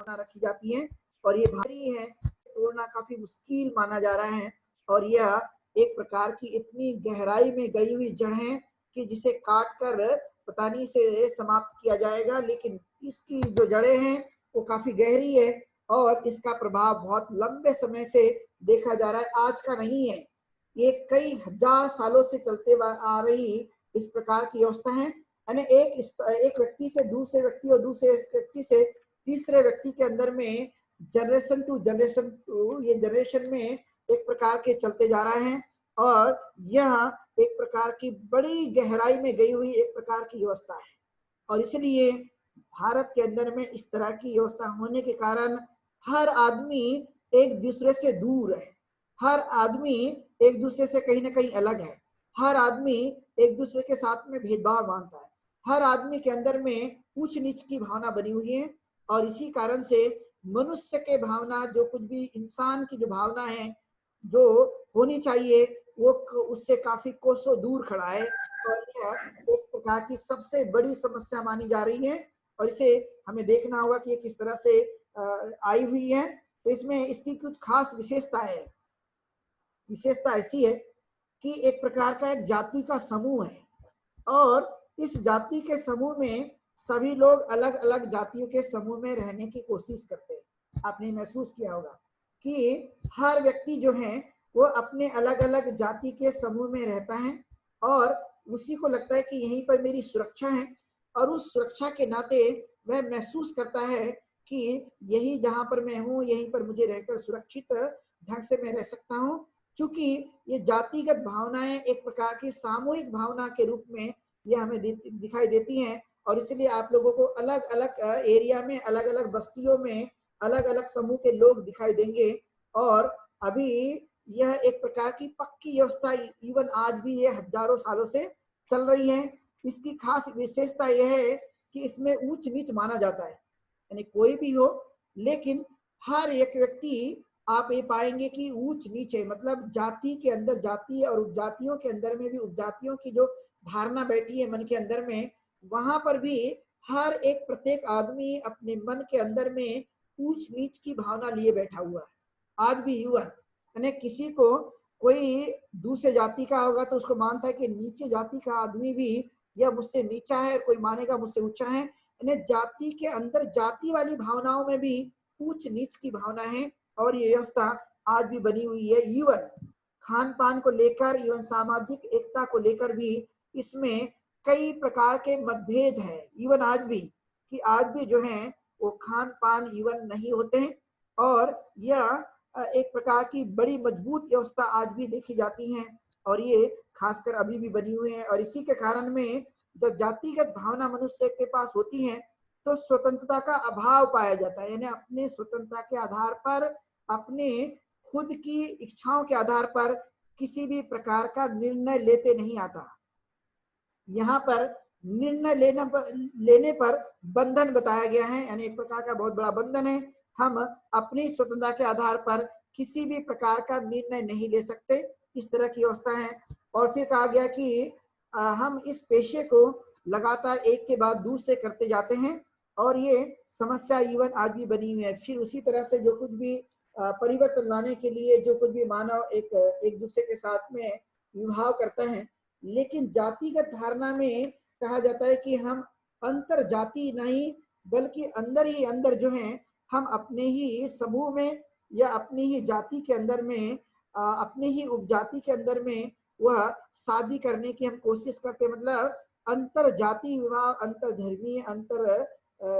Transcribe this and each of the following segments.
भावना रखी जाती है और ये भारी है, तोड़ना काफी मुश्किल माना जा रहा है और यह एक प्रकार की इतनी गहराई में गई हुई जड़ है कि जिसे काट कर पता नहीं से समाप्त किया जाएगा, लेकिन इसकी जो जड़ें हैं वो काफी गहरी है और इसका प्रभाव बहुत लंबे समय से देखा जा रहा है, आज का नहीं है, ये कई हजार सालों से चलते आ रही इस प्रकार की व्यवस्था है। यानी एक व्यक्ति से दूसरे व्यक्ति और दूसरे व्यक्ति से तीसरे व्यक्ति के अंदर में जनरेशन टू ये जनरेशन में एक प्रकार के चलते जा रहा है और यह एक प्रकार की बड़ी गहराई में गई हुई एक प्रकार की व्यवस्था है और इसलिए भारत के अंदर में इस तरह की व्यवस्था होने के कारण हर आदमी एक दूसरे से दूर है, हर आदमी एक दूसरे से कहीं ना कहीं अलग है, हर आदमी एक दूसरे के साथ में भेदभाव मानता है, हर आदमी के अंदर में ऊंच नीच की भावना बनी हुई है और इसी कारण से मनुष्य के भावना जो कुछ भी इंसान की जो भावना है जो होनी चाहिए वो उससे काफी कोसों दूर खड़ा है और यह एक प्रकार की सबसे बड़ी समस्या मानी जा रही है और इसे हमें देखना होगा कि ये किस तरह से आई हुई है। तो इसमें इसकी कुछ खास विशेषता है, विशेषता ऐसी है कि एक प्रकार का एक जाति का समूह है और इस जाति के समूह में सभी लोग अलग अलग जातियों के समूह में रहने की कोशिश करते हैं। आपने महसूस किया होगा कि हर व्यक्ति जो है वो अपने अलग अलग जाति के समूह में रहता है और उसी को लगता है कि यहीं पर मेरी सुरक्षा है और उस सुरक्षा के नाते वह महसूस करता है कि यही जहां पर मैं हूँ यहीं पर मुझे रहकर सुरक्षित ढंग से मैं रह सकता हूँ। चूंकि ये जातिगत भावनाएं एक प्रकार की सामूहिक भावना के रूप में ये हमें दिखाई देती हैं और इसलिए आप लोगों को अलग अलग एरिया में अलग अलग बस्तियों में अलग अलग समूह के लोग दिखाई देंगे और अभी यह एक प्रकार की पक्की व्यवस्था इवन आज भी ये हजारों सालों से चल रही है। इसकी खास विशेषता यह है कि इसमें ऊंच नीच माना जाता है, यानी कोई भी हो लेकिन हर एक व्यक्ति आप ये पाएंगे कि ऊंच नीच है, मतलब जाति के अंदर जाति और उपजातियों के अंदर में भी उपजातियों की जो धारणा बैठी है मन के अंदर में, वहां पर भी हर एक प्रत्येक आदमी अपने मन के अंदर में ऊंच नीच की भावना लिए बैठा हुआ है। आज भी युवा यानी किसी को कोई दूसरे जाति का होगा तो उसको मानता है कि नीचे जाति का आदमी भी यह मुझसे नीचा है, कोई मानेगा मुझसे ऊंचा है। यानी जाति के अंदर जाति वाली भावनाओं में भी ऊंच नीच की भावना है और ये व्यवस्था आज भी बनी हुई है। इवन खान पान को लेकर, इवन सामाजिक एकता को लेकर भी इसमें कई प्रकार के मतभेद हैं। इवन आज भी कि आज भी जो है वो खान पान इवन नहीं होते हैं और यह एक प्रकार की बड़ी मजबूत व्यवस्था आज भी देखी जाती है और ये खासकर अभी भी बनी हुई है और इसी के कारण में जब जातिगत भावना मनुष्य के पास होती है तो स्वतंत्रता का अभाव पाया जाता है, यानी अपने स्वतंत्रता के आधार पर, अपने खुद की इच्छाओं के आधार पर किसी भी प्रकार का निर्णय लेते नहीं आता। यहाँ पर निर्णय लेने पर बंधन बताया गया है, यानी एक प्रकार का बहुत बड़ा बंधन है। हम अपनी स्वतंत्रता के आधार पर किसी भी प्रकार का निर्णय नहीं ले सकते, इस तरह की व्यवस्था है। और फिर कहा गया कि हम इस पेशे को लगातार एक के बाद दूसरे करते जाते हैं और ये समस्या इवन आज भी बनी हुई है। फिर उसी तरह से जो कुछ भी परिवर्तन लाने के लिए जो कुछ भी मानव एक दूसरे के साथ में विवाह करता है, लेकिन जातिगत धारणा में कहा जाता है कि हम अंतर जाति नहीं बल्कि अंदर ही अंदर जो है हम अपने ही समूह में या अपनी ही जाति के अंदर में अपने ही उपजाति के अंदर में वह शादी करने की हम कोशिश करते, मतलब अंतर जाति विवाह, अंतर धर्मीय, अंतर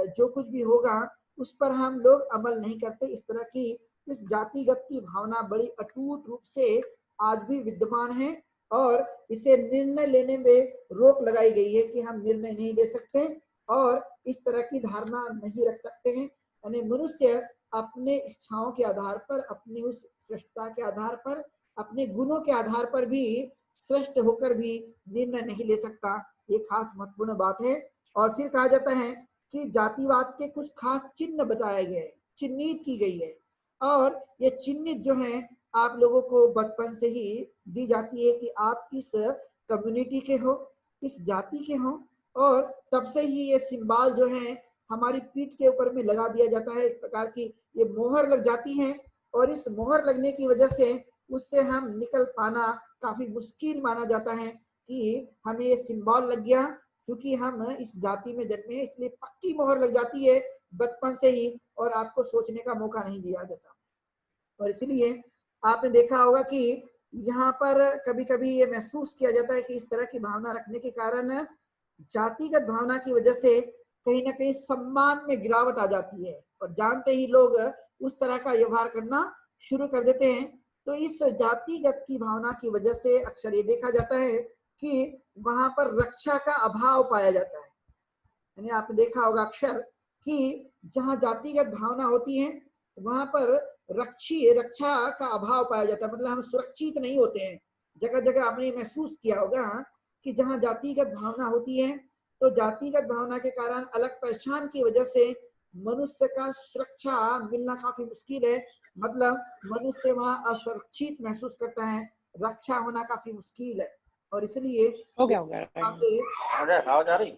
जो कुछ भी होगा उस पर हम लोग अमल नहीं करते। इस तरह की इस जातिगत की भावना बड़ी अटूट रूप से आज भी विद्यमान है और इसे निर्णय लेने में रोक लगाई गई है कि हम निर्णय नहीं ले सकते और इस तरह की धारणा नहीं रख सकते हैं। यानी मनुष्य अपने इच्छाओं के आधार पर, अपनी उस श्रेष्ठता के आधार पर, अपने गुणों के आधार पर भी श्रेष्ठ होकर भी निर्णय नहीं ले सकता। ये खास महत्वपूर्ण बात है। और फिर कहा जाता है कि जातिवाद के कुछ खास चिन्ह बताए गए, चिन्हित की गई है और ये चिन्हित जो है आप लोगों को बचपन से ही दी जाती है कि आप इस कम्युनिटी के हो, इस जाति के हो और तब से ही ये सिंबल जो है हमारी पीठ के ऊपर में लगा दिया जाता है, एक प्रकार की ये मोहर लग जाती है, और इस मोहर लगने की वजह से उससे हम निकल पाना काफी मुश्किल माना जाता है कि हमें ये सिंबल लग गया, क्योंकि हम इस जाति में जन्मे, इसलिए पक्की मोहर लग जाती है बचपन से ही, और आपको सोचने का मौका नहीं दिया जाता। और इसलिए आपने देखा होगा कि यहाँ पर कभी कभी ये महसूस किया जाता है कि इस तरह की भावना रखने के कारण जातिगत भावना की वजह से कहीं ना कहीं सम्मान में गिरावट आ जाती है, और जानते ही लोग उस तरह का व्यवहार करना शुरू कर देते हैं। तो इस जातिगत की भावना की वजह से अक्सर ये देखा जाता है कि वहां पर रक्षा का अभाव पाया जाता है। यानी आपने देखा होगा अक्सर कि जहाँ जातिगत भावना होती है वहां पर रक्षा का अभाव पाया जाता है, मतलब हम सुरक्षित नहीं होते हैं। जगह जगह आपने महसूस किया होगा कि जहाँ जातिगत भावना होती है, तो जातिगत भावना के कारण अलग पहचान की वजह से मनुष्य का सुरक्षा मिलना काफी मुश्किल है, मतलब मनुष्य वहाँ असुरक्षित महसूस करता है, रक्षा होना काफी मुश्किल है। और इसलिए हो गया आवाज आ रही?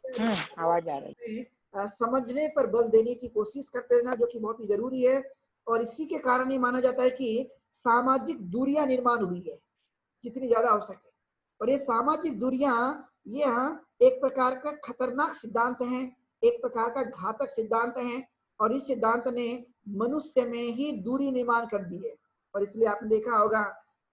आवाज आ रही। समझने पर बल देने की कोशिश करते रहना, जो कि बहुत ही जरूरी है। और इसी के कारण ये माना जाता है कि सामाजिक दूरियां निर्माण हुई है जितनी ज्यादा हो सके। और ये सामाजिक दूरियां ये एक प्रकार का खतरनाक सिद्धांत है, एक प्रकार का घातक सिद्धांत है, और इस सिद्धांत ने मनुष्य में ही दूरी निर्माण कर दी है। और इसलिए आपने देखा होगा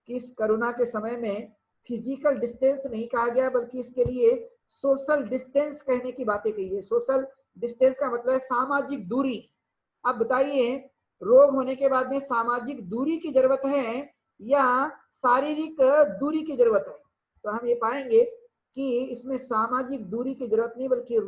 कि इस कोरोना के समय में फिजिकल डिस्टेंस नहीं कहा गया, बल्कि इसके लिए सोशल डिस्टेंस कहने की बातें कही है। सोशल डिस्टेंस का मतलब है सामाजिक दूरी। अब बताइए, रोग होने के बाद में सामाजिक दूरी की जरूरत है या शारीरिक दूरी की जरूरत है? तो हम ये पाएंगे कि इसमें सामाजिक दूरी की जरूरत नहीं, बल्कि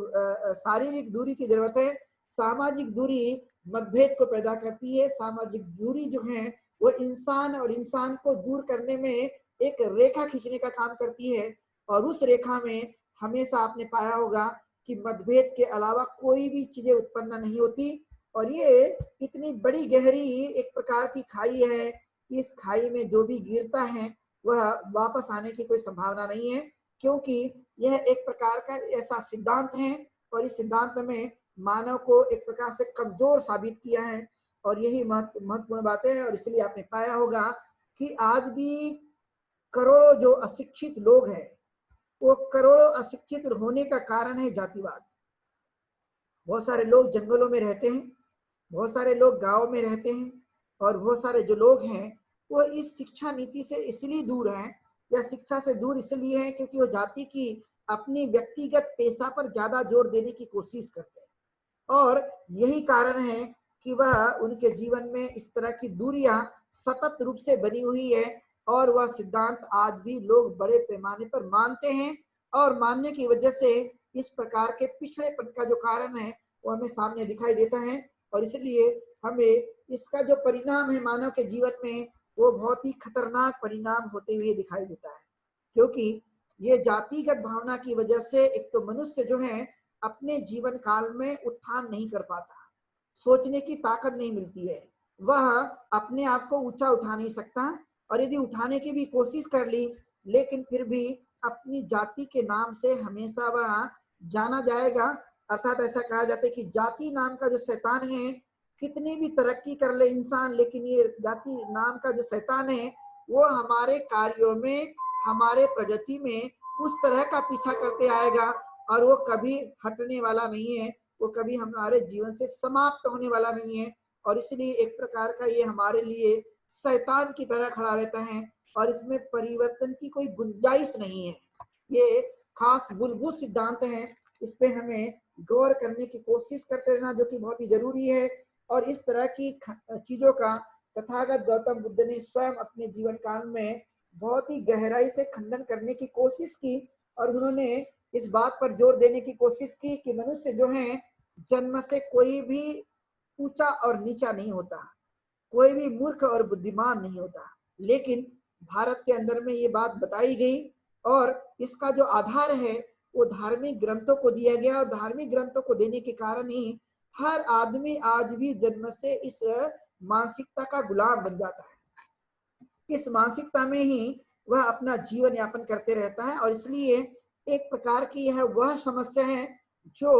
शारीरिक दूरी की जरूरत है। सामाजिक दूरी मतभेद को पैदा करती है। सामाजिक दूरी जो है वो इंसान और इंसान को दूर करने में एक रेखा खींचने का काम करती है, और उस रेखा में हमेशा आपने पाया होगा कि मतभेद के अलावा कोई भी चीजें उत्पन्न नहीं होती। और ये इतनी बड़ी गहरी एक प्रकार की खाई है कि इस खाई में जो भी गिरता है वह वापस आने की कोई संभावना नहीं है, क्योंकि यह एक प्रकार का ऐसा सिद्धांत है, और इस सिद्धांत में मानव को एक प्रकार से कमजोर साबित किया है। और यही महत्वपूर्ण बात है। और इसलिए आपने पाया होगा कि आज भी करोड़ों जो अशिक्षित लोग हैं, वो करोड़ों अशिक्षित होने का कारण है जातिवाद। बहुत सारे लोग जंगलों में रहते हैं, बहुत सारे लोग गांव में रहते हैं, और बहुत सारे जो लोग हैं वो इस शिक्षा नीति से इसलिए दूर हैं, या शिक्षा से दूर इसलिए हैं क्योंकि वो जाति की अपनी व्यक्तिगत पेशा पर ज्यादा जोर देने की कोशिश करते हैं। और यही कारण है कि वह उनके जीवन में इस तरह की दूरियां सतत रूप से बनी हुई है, और वह सिद्धांत आज भी लोग बड़े पैमाने पर मानते हैं। और मानने की वजह से इस प्रकार के पिछड़ेपन का जो कारण है वो हमें सामने दिखाई देता है। और इसलिए हमें इसका जो परिणाम है मानव के जीवन में, वो बहुत ही खतरनाक परिणाम होते हुए दिखाई देता है। क्योंकि ये जातिगत भावना की वजह से एक तो मनुष्य जो है अपने जीवन काल में उत्थान नहीं कर पाता, सोचने की ताकत नहीं मिलती है, वह अपने आप को ऊंचा उठा नहीं सकता। और यदि उठाने की भी कोशिश कर ली, लेकिन फिर भी अपनी जाति के नाम से हमेशा वह जाना जाएगा। अर्थात ऐसा कहा जाता है कि जाति नाम का जो शैतान है, कितनी भी तरक्की कर ले इंसान, लेकिन ये जाति नाम का जो शैतान है वो हमारे कार्यों में, हमारे प्रगति में उस तरह का पीछा करते आएगा, और वो कभी हटने वाला नहीं है, वो कभी हमारे जीवन से समाप्त होने वाला नहीं है। और इसलिए एक प्रकार का ये हमारे लिए शैतान की तरह खड़ा रहता है, और इसमें परिवर्तन की कोई गुंजाइश नहीं है। ये खास मूलभूत सिद्धांत है, इस पे हमें गौर करने की कोशिश करते रहना, जो कि बहुत ही जरूरी है। और इस तरह की चीजों का तथागत गौतम बुद्ध ने स्वयं अपने जीवन काल में बहुत ही गहराई से खंडन करने की कोशिश की, और उन्होंने इस बात पर जोर देने की कोशिश की कि मनुष्य जो है जन्म से कोई भी ऊंचा और नीचा नहीं होता, कोई भी मूर्ख और बुद्धिमान नहीं होता। लेकिन भारत के अंदर में ये बात बताई गई, और इसका जो आधार है वो धार्मिक ग्रंथों को दिया गया, और धार्मिक ग्रंथों को देने के कारण ही हर आदमी आज भी जन्म से इस मानसिकता का गुलाम बन जाता है। इस मानसिकता में ही वह अपना जीवन यापन करते रहता है। और इसलिए एक प्रकार की यह वह समस्या है जो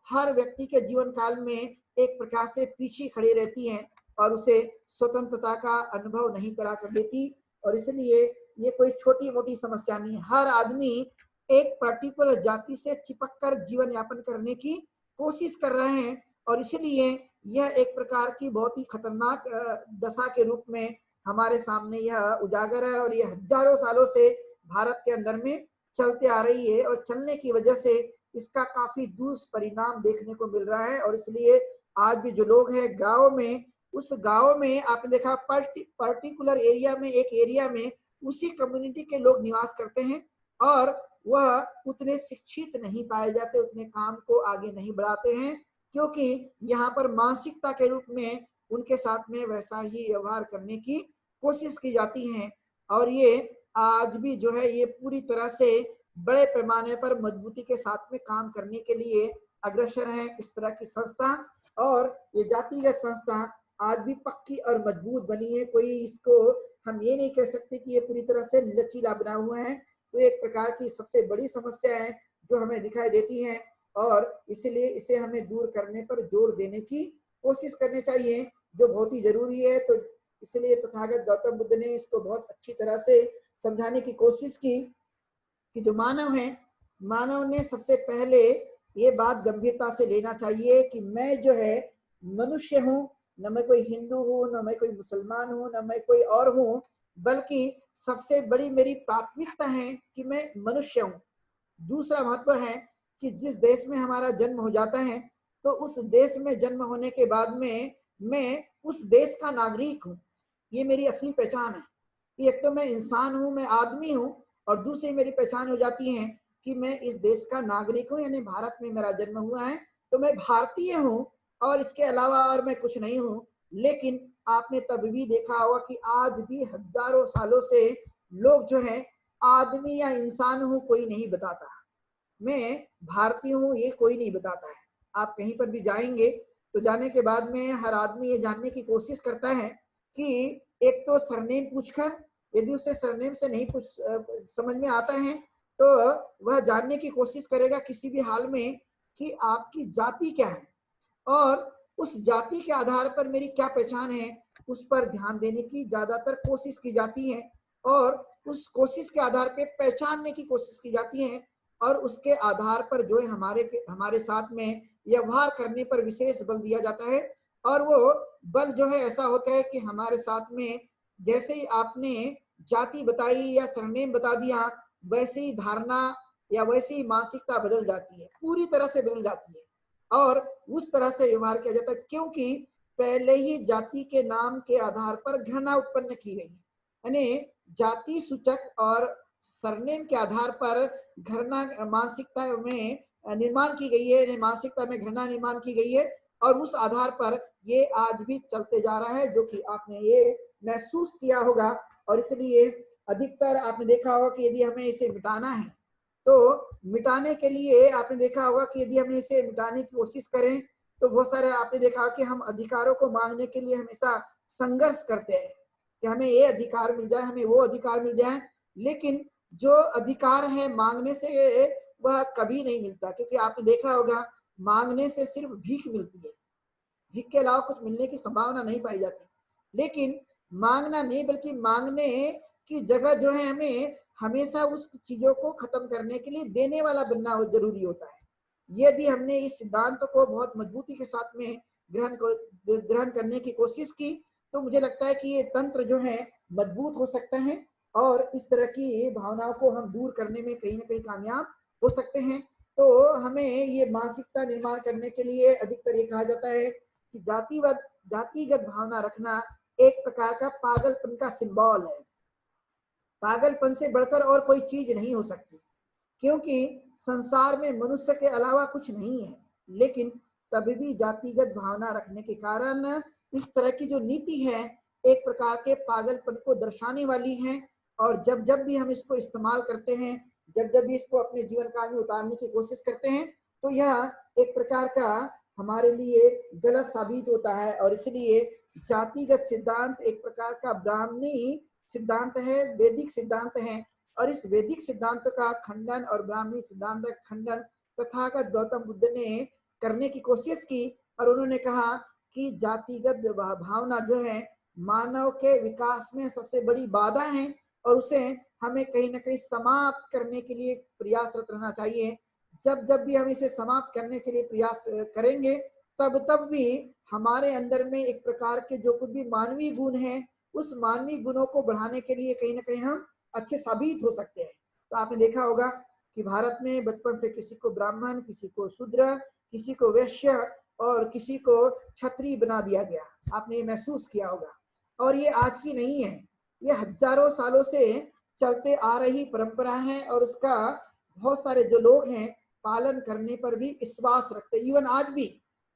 हर व्यक्ति के जीवन काल में एक प्रकार से पीछे खड़ी रहती हैं और उसे स्वतंत्रता का अनुभव नहीं करा कर देती। और इसलिए ये कोई छोटी मोटी समस्या नहीं है। हर आदमी एक पर्टिकुलर जाति से चिपक कर जीवन यापन करने की कोशिश कर रहे हैं और इसलिए यह एक प्रकार की बहुत ही खतरनाक दशा के रूप में हमारे सामने यह उजागर है और यह हजारों सालों से भारत के अंदर में चलते आ रही है और चलने की वजह से इसका काफी दुष्परिणाम देखने को मिल रहा है। और इसलिए आज भी जो लोग हैं गांव में, उस गांव में आपने देखा पर्टिकुलर एरिया में, एक एरिया में उसी कम्युनिटी के लोग निवास करते हैं और वह उतने शिक्षित नहीं पाए जाते, उतने काम को आगे नहीं बढ़ाते हैं, क्योंकि यहाँ पर मानसिकता के रूप में उनके साथ में वैसा ही व्यवहार करने की कोशिश की जाती है। और ये आज भी जो है ये पूरी तरह से बड़े पैमाने पर मजबूती के साथ में काम करने के लिए अग्रसर है इस तरह की संस्था। और ये जातिगत संस्था आज भी पक्की और मजबूत बनी है। कोई इसको हम ये नहीं कह सकते कि ये पूरी तरह से लचीला बना हुआ है। तो एक प्रकार की सबसे बड़ी समस्या है जो हमें दिखाई देती है और इसलिए इसे हमें दूर करने पर जोर देने की कोशिश करनी चाहिए, जो बहुत ही जरूरी है। तो इसलिए तथागत गौतम बुद्ध ने इसको बहुत अच्छी तरह से समझाने की कोशिश की कि जो मानव है, मानव ने सबसे पहले ये बात गंभीरता से लेना चाहिए कि मैं जो है मनुष्य हूँ, न मैं कोई हिंदू हूँ, न मैं कोई मुसलमान हूँ, न मैं कोई और हूँ, बल्कि सबसे बड़ी मेरी प्राथमिकता है कि मैं मनुष्य हूँ। दूसरा महत्व है कि जिस देश में हमारा जन्म हो जाता है तो उस देश में जन्म होने के बाद में मैं उस देश का नागरिक हूँ। ये मेरी असली पहचान है कि एक तो मैं इंसान हूँ, मैं आदमी हूँ, और दूसरी मेरी पहचान हो जाती है कि मैं इस देश का नागरिक हूँ, यानी भारत में मेरा जन्म हुआ है तो मैं भारतीय हूँ और इसके अलावा और मैं कुछ नहीं हूँ। लेकिन आपने तब भी देखा होगा कि आज भी हजारों सालों से लोग जो है आदमी या इंसान हूँ कोई नहीं बताता, मैं भारतीय हूँ ये कोई नहीं बताता है। आप कहीं पर भी जाएंगे तो जाने के बाद में हर आदमी ये जानने की कोशिश करता है कि एक तो सरनेम पूछकर, यदि उसे सरनेम से नहीं पूछ समझ में आता है तो वह जानने की कोशिश करेगा किसी भी हाल में कि आपकी जाति क्या है और उस जाति के आधार पर मेरी क्या पहचान है, उस पर ध्यान देने की ज्यादातर कोशिश की जाती है और उस कोशिश के आधार पर पहचानने की कोशिश की जाती है और उसके आधार पर जो है हमारे साथ में व्यवहार करने पर विशेष बल दिया जाता है। और वो बल जो है ऐसा होता है कि हमारे साथ में जैसे ही आपने जाति बताई या सरनेम बता दिया, वैसे ही धारणा या वैसी ही मानसिकता बदल जाती है, पूरी तरह से बदल जाती है और उस तरह से व्यवहार किया जाता है, क्योंकि पहले ही जाति के नाम के आधार पर घृणा उत्पन्न की गई है। यानी जाति सूचक और सरनेम के आधार पर घृणा मानसिकता में निर्माण की गई है, मानसिकता में घृणा निर्माण की गई है और उस आधार पर ये आज भी चलते जा रहा है, जो कि आपने ये महसूस किया होगा। और इसलिए अधिकतर आपने देखा होगा कि यदि हमें इसे मिटाना है तो मिटाने के लिए आपने देखा होगा कि यदि हम इसे मिटाने की कोशिश करें तो बहुत सारे आपने देखा कि हम अधिकारों को मांगने के लिए हमेशा संघर्ष करते हैं कि हमें ये अधिकार मिल जाए, हमें वो अधिकार मिल जाए, लेकिन जो अधिकार है मांगने से वह कभी नहीं मिलता, क्योंकि आपने देखा होगा मांगने से सिर्फ भीख मिलती है, भीख के अलावा कुछ मिलने की संभावना नहीं पाई जाती। लेकिन मांगना नहीं बल्कि मांगने की जगह जो है हमें हमेशा उस चीजों को खत्म करने के लिए देने वाला बनना जरूरी होता है। यदि हमने इस सिद्धांत को बहुत मजबूती के साथ में ग्रहण करने की कोशिश की तो मुझे लगता है कि ये तंत्र जो है मजबूत हो सकता है और इस तरह की भावनाओं को हम दूर करने में कहीं ना कहीं कामयाब हो सकते हैं। तो हमें ये मानसिकता निर्माण करने के लिए अधिकतर ये कहा जाता है कि जातिगत भावना रखना एक प्रकार का पागलपन का सिंबल है। पागलपन से बढ़कर और कोई चीज नहीं हो सकती, क्योंकि संसार में मनुष्य के अलावा कुछ नहीं है। लेकिन तभी भी जातिगत भावना रखने के कारण इस तरह की जो नीति है एक प्रकार के पागलपन को दर्शाने वाली है और जब जब भी हम इसको इस्तेमाल करते हैं, जब जब भी इसको अपने जीवन काल में उतारने की कोशिश करते हैं तो यह एक प्रकार का हमारे लिए गलत साबित होता है। और इसलिए जातिगत सिद्धांत एक प्रकार का ब्राह्मणी सिद्धांत है, वैदिक सिद्धांत है और इस वैदिक सिद्धांत का खंडन और ब्राह्मणी सिद्धांत का खंडन तथागत गौतम बुद्ध ने करने की कोशिश की और उन्होंने कहा कि जातिगत भावना जो है मानव के विकास में सबसे बड़ी बाधा है और उसे हमें कहीं ना कहीं समाप्त करने के लिए प्रयासरत रहना चाहिए। जब जब भी हम इसे समाप्त करने के लिए प्रयास करेंगे तब तब भी हमारे अंदर में एक प्रकार के जो कुछ भी मानवीय गुण हैं उस मानवीय गुणों को बढ़ाने के लिए कहीं ना कहीं हम अच्छे साबित हो सकते हैं। तो आपने देखा होगा कि भारत में बचपन से किसी को ब्राह्मण, किसी को शूद्र, किसी को वैश्य और किसी को क्षत्रिय बना दिया गया। आपने ये महसूस किया होगा और ये आज की नहीं है, ये हजारों सालों से चलते आ रही परंपरा है और उसका बहुत सारे जो लोग हैं पालन करने पर भी विश्वास रखते। इवन आज भी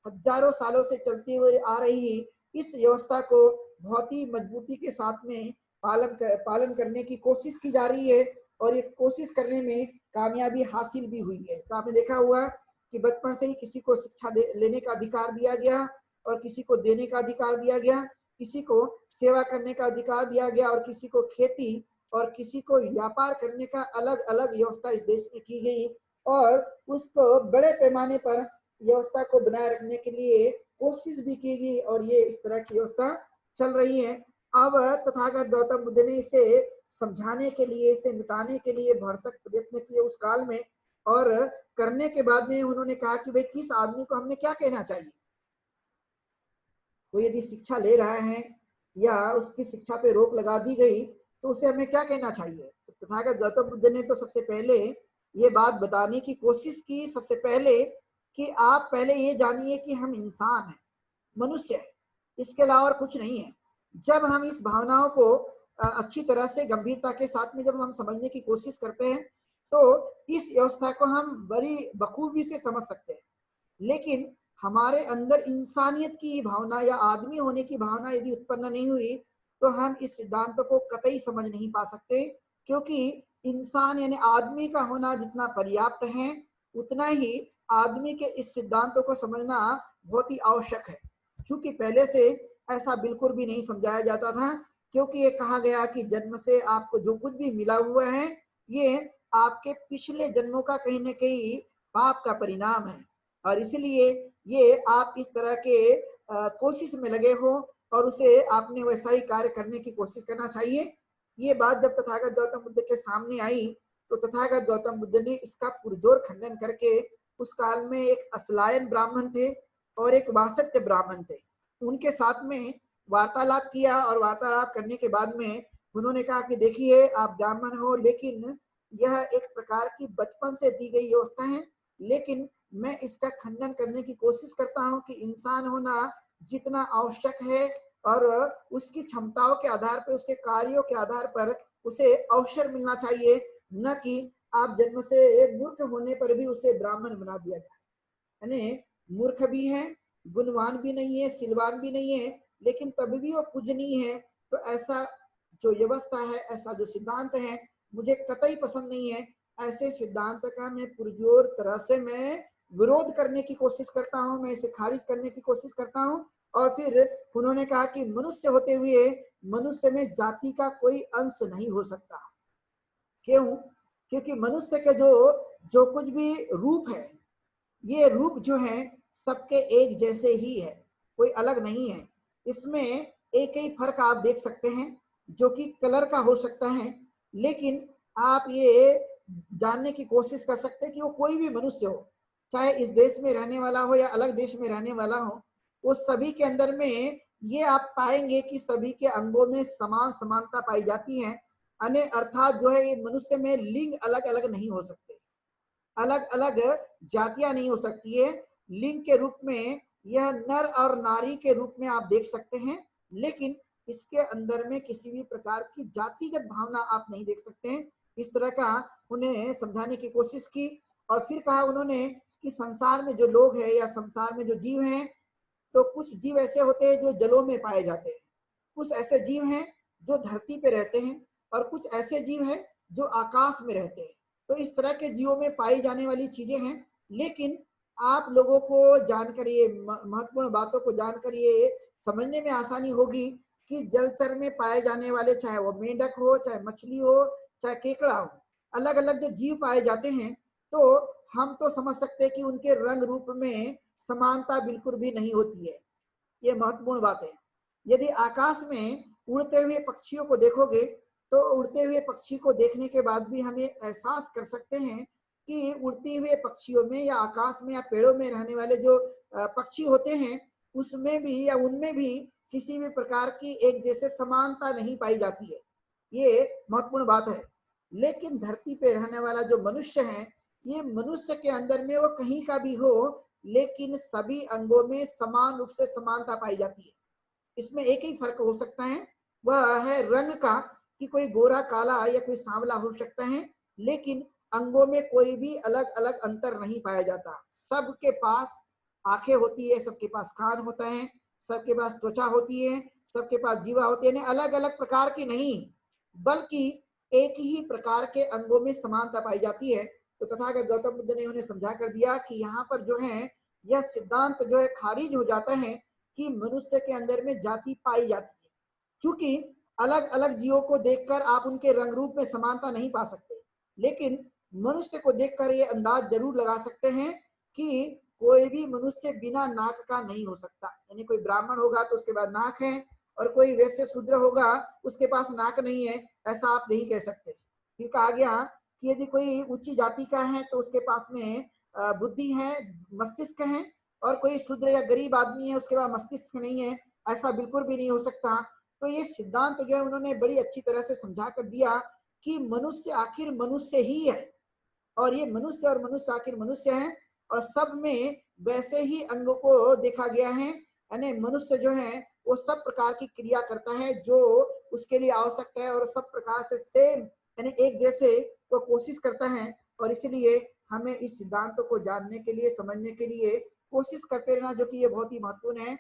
हजारों सालों से चलती हुई आ रही इस व्यवस्था को बहुत ही मजबूती के साथ में पालन करने की कोशिश की जा रही है और ये कोशिश करने में कामयाबी हासिल भी हुई है। तो आपने देखा हुआ कि बचपन से ही किसी को शिक्षा लेने का अधिकार दिया गया और किसी को देने का अधिकार दिया गया, किसी को सेवा करने का अधिकार दिया गया और किसी को खेती और किसी को व्यापार करने का अलग अलग व्यवस्था इस देश में की गई और उसको बड़े पैमाने पर व्यवस्था को बनाए रखने के लिए कोशिश भी की गई और ये इस तरह की व्यवस्था चल रही है। अब तथागत गौतम बुद्ध ने इसे समझाने के लिए, इसे मिटाने के लिए भरसक प्रयत्न किए उस काल में और करने के बाद में उन्होंने कहा कि भाई किस आदमी को हमने क्या कहना चाहिए। वो यदि शिक्षा ले रहा है या उसकी शिक्षा पे रोक लगा दी गई तो उसे हमें क्या कहना चाहिए। तो तथागत गौतम बुद्ध ने तो सबसे पहले ये बात बताने की कोशिश की, सबसे पहले कि आप पहले ये जानिए कि हम इंसान हैं, मनुष्य है, इसके अलावा और कुछ नहीं है। जब हम इस भावनाओं को अच्छी तरह से गंभीरता के साथ में जब हम समझने की कोशिश करते हैं तो इस व्यवस्था को हम बड़ी बखूबी से समझ सकते हैं। लेकिन हमारे अंदर इंसानियत की भावना या आदमी होने की भावना यदि उत्पन्न नहीं हुई तो हम इस सिद्धांत को कतई समझ नहीं पा सकते, क्योंकि इंसान यानी आदमी का होना जितना पर्याप्त है उतना ही आदमी के इस सिद्धांतों को समझना बहुत ही आवश्यक है। क्योंकि पहले से ऐसा बिल्कुल भी नहीं समझाया जाता था, क्योंकि ये कहा गया कि जन्म से आपको जो कुछ भी मिला हुआ है ये आपके पिछले जन्मों का कहीं ना कहीं पाप का परिणाम है और इसलिए ये आप इस तरह के कोशिश में लगे हो और उसे आपने वैसा ही कार्य करने की कोशिश करना चाहिए। ये बात जब तथागत गौतम बुद्ध के सामने आई तो तथागत गौतम बुद्ध ने इसका पुरजोर खंडन करके, उस काल में एक असलायन ब्राह्मण थे और एक वासत्य ब्राह्मण थे, उनके साथ में वार्तालाप किया और वार्तालाप करने के बाद में उन्होंने कहा कि देखिए आप ब्राह्मण हो लेकिन यह एक प्रकार की बचपन से दी गई व्यवस्था है, लेकिन मैं इसका खंडन करने की कोशिश करता हूं कि इंसान होना जितना आवश्यक है और उसकी क्षमताओं के आधार पर, उसके कार्यों के आधार पर उसे अवसर मिलना चाहिए, न कि आप जन्म से मूर्ख होने पर भी उसे ब्राह्मण बना दिया जाए। यानी मूर्ख भी है, गुणवान भी नहीं है, सिलवान भी नहीं है, लेकिन तभी भी वो पूजनीय है। तो ऐसा जो व्यवस्था है, ऐसा जो सिद्धांत है मुझे कतई पसंद नहीं है। ऐसे सिद्धांत का मैं पुरजोर तरह से मैं विरोध करने की कोशिश करता हूं, मैं इसे खारिज करने की कोशिश करता हूं। और फिर उन्होंने कहा कि मनुष्य होते हुए मनुष्य में जाति का कोई अंश नहीं हो सकता। क्यों? क्योंकि मनुष्य के जो कुछ भी रूप है, ये रूप जो है सबके एक जैसे ही है, कोई अलग नहीं है। इसमें एक ही फर्क आप देख सकते हैं जो कि कलर का हो सकता है, लेकिन आप ये जानने की कोशिश कर सकते हैं कि वो कोई भी मनुष्य हो, चाहे इस देश में रहने वाला हो या अलग देश में रहने वाला हो, वो सभी के अंदर में ये आप पाएंगे कि सभी के अंगों में समान समानता पाई जाती है। अन्य अर्थात जो है ये मनुष्य में लिंग अलग अलग नहीं हो सकते, अलग अलग जातियां नहीं हो सकती है। लिंग के रूप में यह नर और नारी के रूप में आप देख सकते हैं, लेकिन इसके अंदर में किसी भी प्रकार की जातिगत भावना आप नहीं देख सकते हैं। इस तरह का उन्हें समझाने की कोशिश की और फिर कहा उन्होंने कि संसार में जो लोग हैं या संसार में जो जीव हैं, तो कुछ जीव ऐसे होते हैं जो जलों में पाए जाते हैं, कुछ ऐसे जीव हैं जो धरती पे रहते हैं और कुछ ऐसे जीव हैं जो आकाश में रहते हैं। तो इस तरह के जीवों में पाई जाने वाली चीजें हैं, लेकिन आप लोगों को जानकर ये महत्वपूर्ण बातों को जानकर ये समझने में आसानी होगी कि जलचर में पाए जाने वाले, चाहे वो मेंढक हो, चाहे मछली हो, चाहे केकड़ा हो, अलग अलग जो जीव पाए जाते हैं, तो हम तो समझ सकते हैं कि उनके रंग रूप में समानता बिल्कुल भी नहीं होती है। ये महत्वपूर्ण बात है। यदि आकाश में उड़ते हुए पक्षियों को देखोगे तो उड़ते हुए पक्षी को देखने के बाद भी हमें एहसास कर सकते हैं कि उड़ते हुए पक्षियों में या आकाश में या पेड़ों में रहने वाले जो पक्षी होते हैं उसमें भी या उनमें भी किसी भी प्रकार की एक जैसे समानता नहीं पाई जाती है। ये महत्वपूर्ण बात है। लेकिन धरती पे रहने वाला जो मनुष्य है, ये मनुष्य के अंदर में वो कहीं का भी हो लेकिन सभी अंगों में समान रूप से समानता पाई जाती है। इसमें एक ही फर्क हो सकता है, वह है रंग का, कि कोई गोरा काला या कोई सांवला हो सकता है, लेकिन अंगों में कोई भी अलग अलग अंतर नहीं पाया जाता। सबके पास आंखें होती है, सबके पास कान होता है, सबके पास त्वचा होती है, सबके पास जीवा होती है, अलग अलग प्रकार की नहीं बल्कि एक ही प्रकार के अंगों में समानता पाई जाती है। तो तथागत गौतम बुद्ध ने उन्हें समझा कर दिया कि यहाँ पर जो है यह सिद्धांत जो है खारिज हो जाता है कि मनुष्य के अंदर में जाति पाई जाती है, क्योंकि अलग अलग जीवों को देखकर आप उनके रंग रूप में समानता नहीं पा सकते, लेकिन मनुष्य को देखकर ये अंदाज जरूर लगा सकते हैं कि कोई भी मनुष्य बिना नाक का नहीं हो सकता। यानी कोई ब्राह्मण होगा तो उसके बाद नाक है, और कोई वैश्य शूद्र होगा उसके पास नाक नहीं है, ऐसा आप नहीं कह सकते। फिर कहा गया कि यदि कोई ऊंची जाति का है तो उसके पास में बुद्धि है, मस्तिष्क है, और कोई शूद्र या गरीब आदमी है उसके पास मस्तिष्क नहीं है, ऐसा बिल्कुल भी नहीं हो सकता। तो ये सिद्धांत जो है उन्होंने बड़ी अच्छी तरह से समझा कर दिया कि मनुष्य आखिर मनुष्य ही है, और ये मनुष्य और मनुष्य आखिर मनुष्य है, और सब में वैसे ही अंगों को देखा गया है। यानी मनुष्य जो है वो सब प्रकार की क्रिया करता है जो उसके लिए आवश्यक है, और सब प्रकार से सेम यानी एक जैसे वो कोशिश करता है। और इसलिए हमें इस सिद्धांतों को जानने के लिए, समझने के लिए कोशिश करते रहना, जो कि ये बहुत ही महत्वपूर्ण है।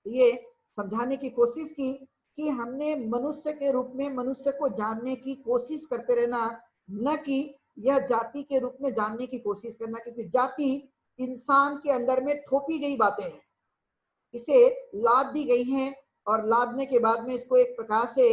ये समझाने की कोशिश की कि हमने मनुष्य के रूप में मनुष्य को जानने की कोशिश करते रहना, न कि यह जाति के रूप में जानने की कोशिश करना, क्योंकि जाति इंसान के अंदर में थोपी गई बातें हैं, इसे लाद दी गई हैं, और लादने के बाद में इसको एक प्रकार से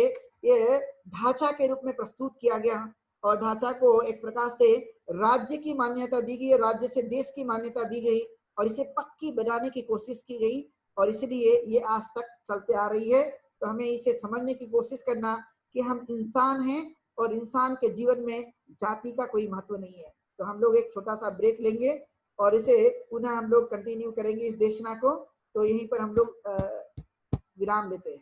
ये ढांचा के रूप में प्रस्तुत किया गया, और ढांचा को एक प्रकार से राज्य की मान्यता दी गई, राज्य से देश की मान्यता दी गई, और इसे पक्की बनाने की कोशिश की गई, और इसलिए ये आज तक चलते आ रही है। तो हमें इसे समझने की कोशिश करना कि हम इंसान हैं, और इंसान के जीवन में जाति का कोई महत्व नहीं है। तो हम लोग एक छोटा सा ब्रेक लेंगे और इसे पुनः हम लोग कंटिन्यू करेंगे इस देशना को। तो यहीं पर हम लोग विराम लेते हैं।